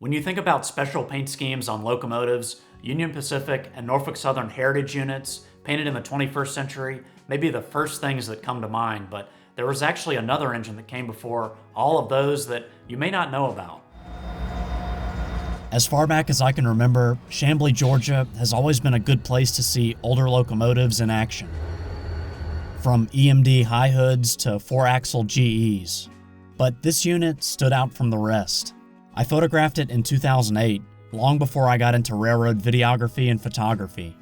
When you think about special paint schemes on locomotives, Union Pacific and Norfolk Southern heritage units painted in the 21st century may be the first things that come to mind, but there was actually another engine that came before all of those that you may not know about. As far back as I can remember, Chamblee, Georgia has always been a good place to see older locomotives in action. From EMD high hoods to 4-axle GEs. But this unit stood out from the rest. I photographed it in 2008, long before I got into railroad videography and photography.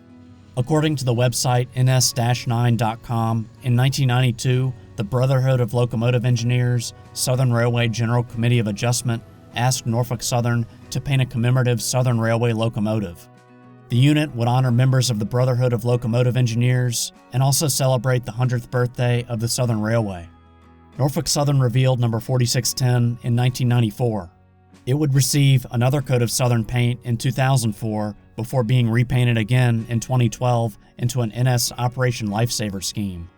According to the website ns-9.com, in 1992, the Brotherhood of Locomotive Engineers, Southern Railway General Committee of Adjustment, asked Norfolk Southern to paint a commemorative Southern Railway locomotive. The unit would honor members of the Brotherhood of Locomotive Engineers and also celebrate the 100th birthday of the Southern Railway. Norfolk Southern revealed number 4610 in 1994. It would receive another coat of Southern paint in 2004 before being repainted again in 2012 into an NS Operation Lifesaver scheme.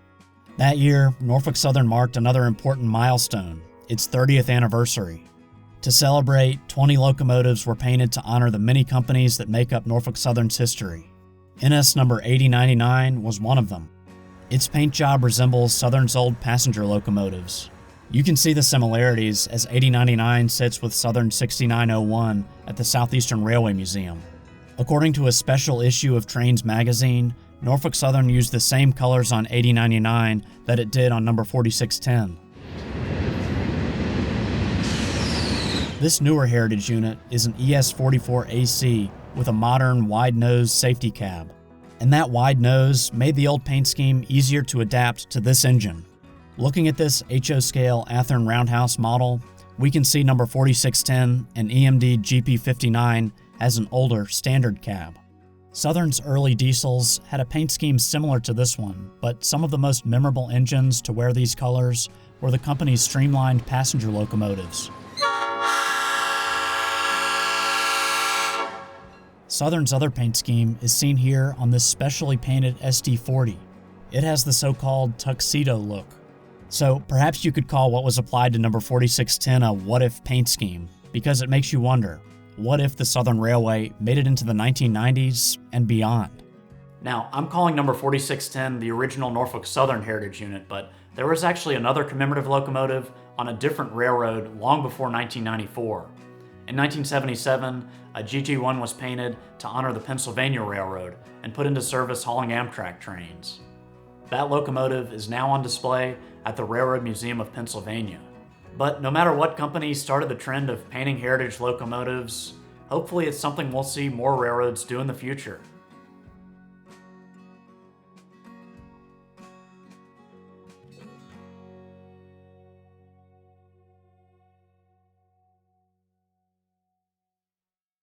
That year, Norfolk Southern marked another important milestone, its 30th anniversary. To celebrate, 20 locomotives were painted to honor the many companies that make up Norfolk Southern's history. NS number 8099 was one of them. Its paint job resembles Southern's old passenger locomotives. You can see the similarities as 8099 sits with Southern 6901 at the Southeastern Railway Museum. According to a special issue of Trains magazine, Norfolk Southern used the same colors on 8099 that it did on number 4610. This newer heritage unit is an ES44AC with a modern wide-nose safety cab. And that wide nose made the old paint scheme easier to adapt to this engine. Looking at this HO scale Athearn roundhouse model, we can see number 4610 and EMD GP59 has an older standard cab. Southern's early diesels had a paint scheme similar to this one, but some of the most memorable engines to wear these colors were the company's streamlined passenger locomotives. Southern's other paint scheme is seen here on this specially painted SD40. It has the so-called tuxedo look. So perhaps you could call what was applied to number 4610 a what-if paint scheme, because it makes you wonder, what if the Southern Railway made it into the 1990s and beyond? Now, I'm calling number 4610 the original Norfolk Southern heritage unit, but there was actually another commemorative locomotive on a different railroad long before 1994. In 1977, a GG1 was painted to honor the Pennsylvania Railroad and put into service hauling Amtrak trains. That locomotive is now on display at the Railroad Museum of Pennsylvania. But no matter what company started the trend of painting heritage locomotives, hopefully it's something we'll see more railroads do in the future.